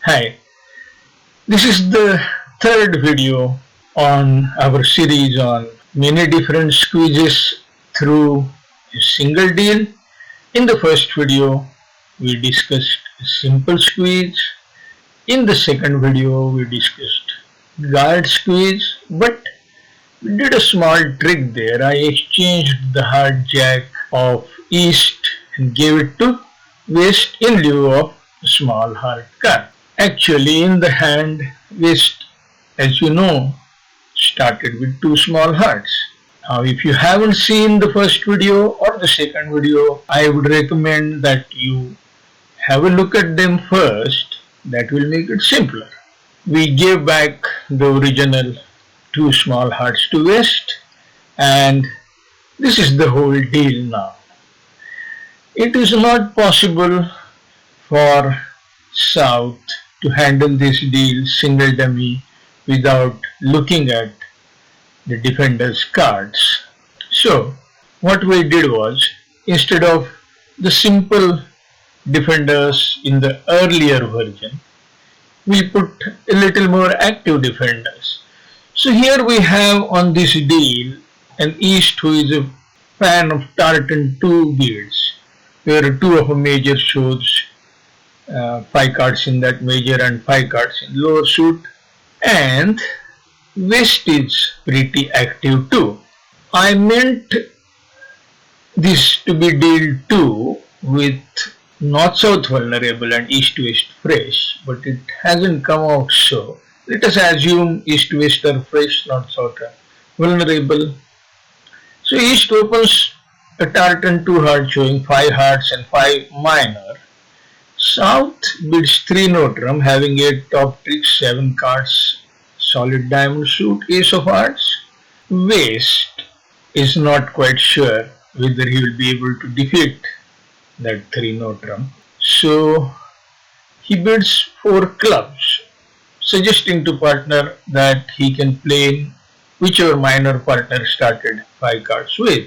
Hi, this is the third video on our series on many different squeezes through a single deal. In the first video, we discussed a simple squeeze. In the second video, we discussed guard squeeze, but we did a small trick there. I exchanged the hard jack of east and gave it to west in lieu of a small hard card. Actually, in the hand, west, as you know, started with two small hearts. Now, if you haven't seen the first video or the second video, I would recommend that you have a look at them first. That will make it simpler. We gave back the original two small hearts to west, and this is the whole deal now. It is not possible for South to handle this deal single dummy without looking at the defender's cards. So what we did was, instead of the simple defenders in the earlier version, we put a little more active defenders. So here we have on this deal an East who is a fan of tartan 2 vids, where two of a major shows 5 cards in that major and 5 cards in lower suit, and West is pretty active too. I meant this to be deal 2 with North-South vulnerable and East-West fresh, but it hasn't come out so. Let us assume East-West are fresh, North-South are vulnerable. So East opens a tartan 2 heart showing 5 hearts and 5 minor. South bids 3 no-trump having 8 top tricks, 7 cards, solid diamond suit, ace of hearts. West is not quite sure whether he will be able to defeat that 3 no-trump. So he bids 4 clubs, suggesting to partner that he can play whichever minor partner started 5 cards with.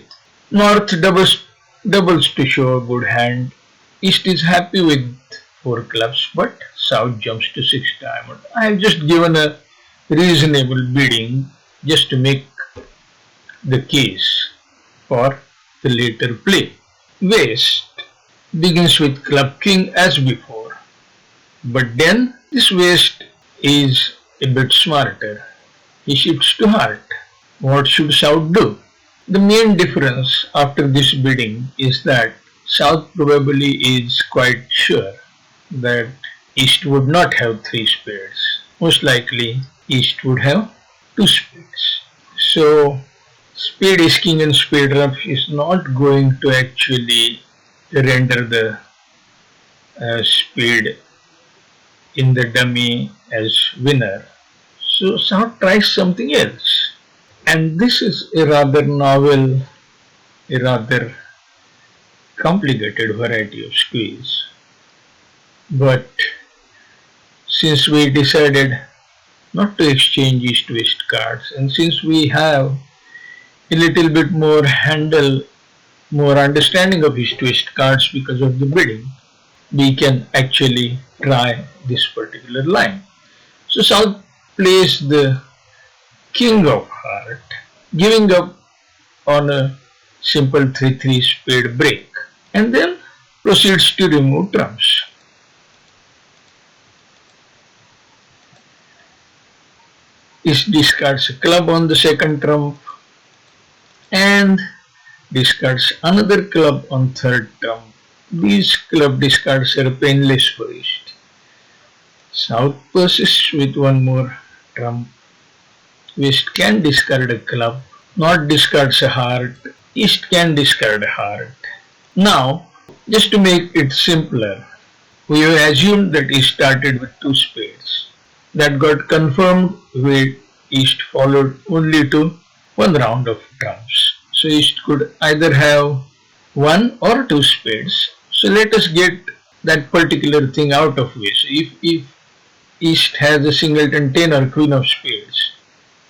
North doubles to show a good hand. East is happy with 4 clubs, but South jumps to 6 diamond. I have just given a reasonable bidding just to make the case for the later play. West begins with club king as before, but then this West is a bit smarter. He shifts to heart. What should South do? The main difference after this bidding is that South probably is quite sure that East would not have 3 spades. Most likely East would have 2 spades. So spade ace king and spade rough is not going to actually render the spade in the dummy as winner. So South tries something else. And this is a rather novel, a rather complicated variety of squeeze. But since we decided not to exchange East-West cards, and since we have a little bit more more understanding of East-West cards because of the bidding, we can actually try this particular line. So South plays the king of heart, giving up on a simple 3-3 spade break, and then proceeds to remove trumps. East discards a club on the second trump and discards another club on third trump. These club discards are painless for East. South persists with one more trump. West can discard a club, North discards a heart, East can discard a heart. Now, just to make it simpler, we have assumed that East started with 2 spades. That got confirmed when East followed only to 1 round of trumps. So East could either have 1 or 2 spades. So let us get that particular thing out of way. So if East has a singleton 10 or queen of spades,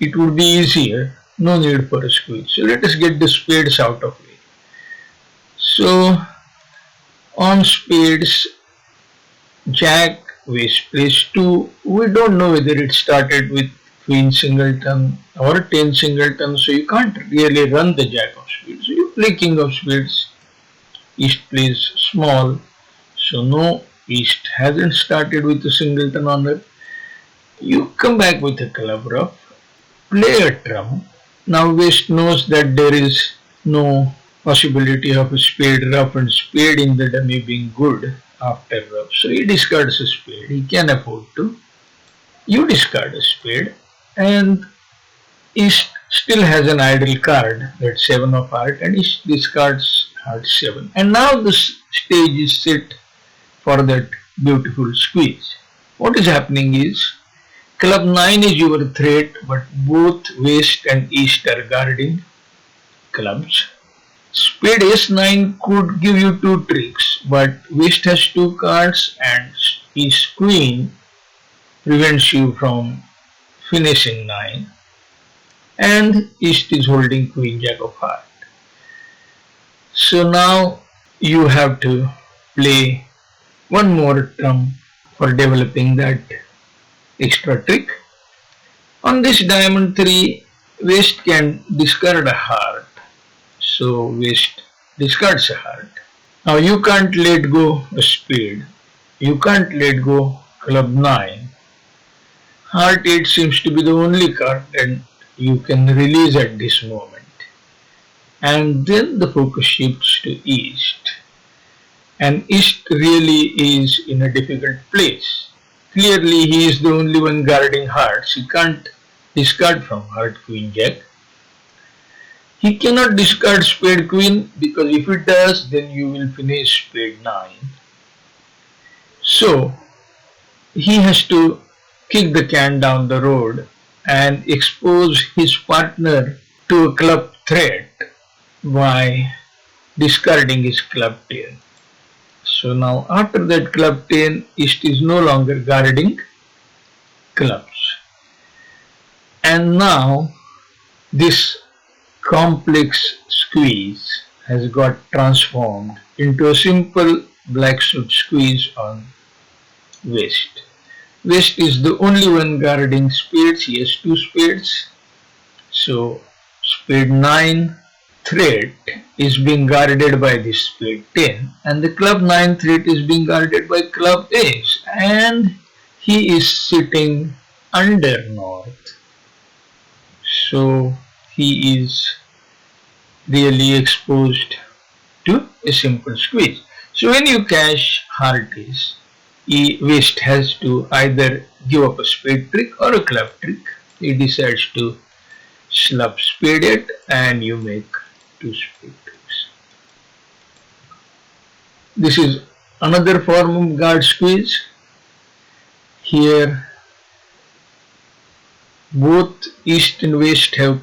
it would be easier, no need for a squeeze. So let us get the spades out of way. So on spades, Jack West plays 2. We don't know whether it started with Queen singleton or 10 singleton, so you can't really run the Jack of Spades. So you play King of Spades. East plays small, so no, East hasn't started with a singleton on it. You come back with a club ruff, play a trump. Now West knows that there is no possibility of a spade ruff and spade in the dummy being good after ruff. So he discards a spade. He can afford to. You discard a spade and East still has an idle card, that 7 of heart, and East discards heart 7. And now the stage is set for that beautiful squeeze. What is happening is club 9 is your threat, but both West and East are guarding clubs. Spade S9 could give you 2 tricks, but West has 2 cards and East Queen prevents you from finishing 9. And East is holding Queen Jack of heart. So now you have to play one more trump for developing that extra trick. On this diamond 3, West can discard a heart. So West discards a heart. Now you can't let go a spade. You can't let go club 9. Heart 8 seems to be the only card that you can release at this moment. And then the focus shifts to East. And East really is in a difficult place. Clearly he is the only one guarding hearts. He can't discard from heart Queen Jack. He cannot discard spade Queen because if it does, then you will finish spade 9. So he has to kick the can down the road and expose his partner to a club threat by discarding his club 10. So now after that club 10, East is no longer guarding clubs. And now this complex squeeze has got transformed into a simple black suit squeeze on West. West is the only one guarding spades. He has 2 spades. So spade 9 threat is being guarded by this spade 10, and the club 9 threat is being guarded by club ace, and he is sitting under north. So he is really exposed to a simple squeeze. So when you cash heart ace, West has to either give up a spade trick or a club trick. He decides to slap spade 8 and you make 2 spade tricks. This is another form of guard squeeze. Here both East and West have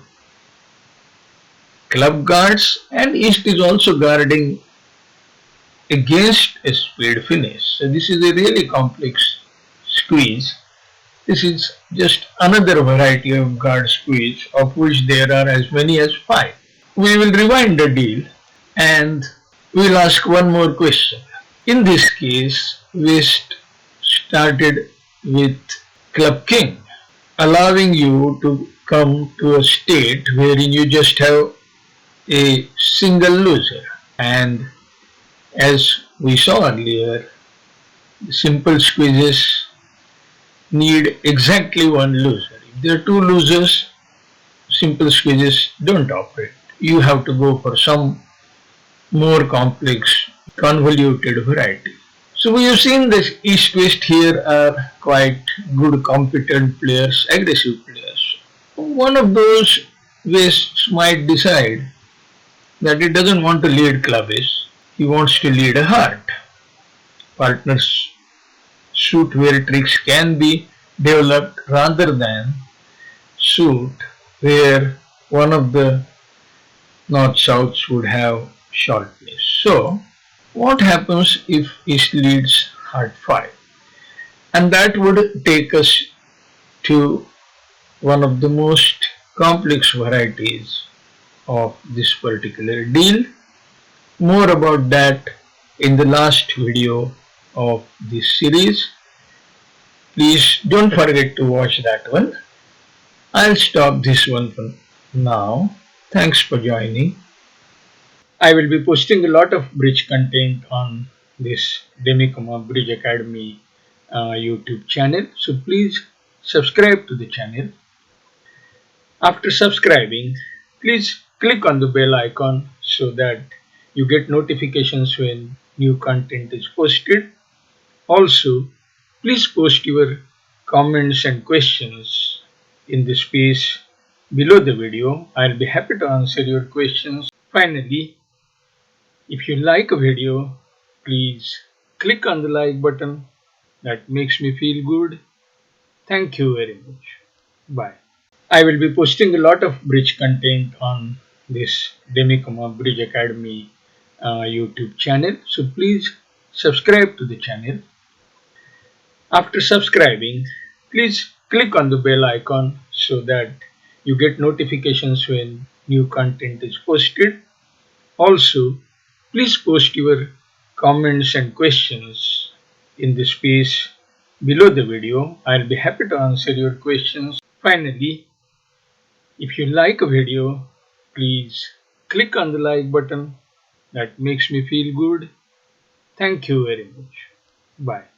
club guards, and East is also guarding against a spade finish. So this is a really complex squeeze. This is just another variety of guard squeeze, of which there are as many as 5. We will rewind the deal and we will ask one more question. In this case, West started with club king, allowing you to come to a state wherein you just have a single loser. And as we saw earlier, simple squeezes need exactly one loser. If there are 2 losers, simple squeezes don't operate. You have to go for some more complex, convoluted variety. So we have seen that East-West here are quite good, competent players, aggressive players. One of those Wests might decide that it doesn't want to lead club ace, he wants to lead a heart. Partners suit where tricks can be developed rather than suit where one of the north-souths would have shortness. So what happens if East leads heart 5? And that would take us to one of the most complex varieties of this particular deal. More about that in the last video of this series. Please don't forget to watch that one. I'll stop this one for now. Thanks for joining. I will be posting a lot of bridge content on this Demicoma Bridge Academy YouTube channel. So please subscribe to the channel. After subscribing, please click on the bell icon so that you get notifications when new content is posted. Also, please post your comments and questions in the space below the video. I'll be happy to answer your questions. Finally, if you like a video, please click on the like button. That makes me feel good. Thank you very much. Bye. I will be posting a lot of bridge content on this Demicoma Bridge Academy YouTube channel. So please subscribe to the channel. After subscribing, please click on the bell icon so that you get notifications when new content is posted. Also, please post your comments and questions in the space below the video. I'll be happy to answer your questions. Finally, if you like a video, please click on the like button. That makes me feel good. Thank you very much. Bye.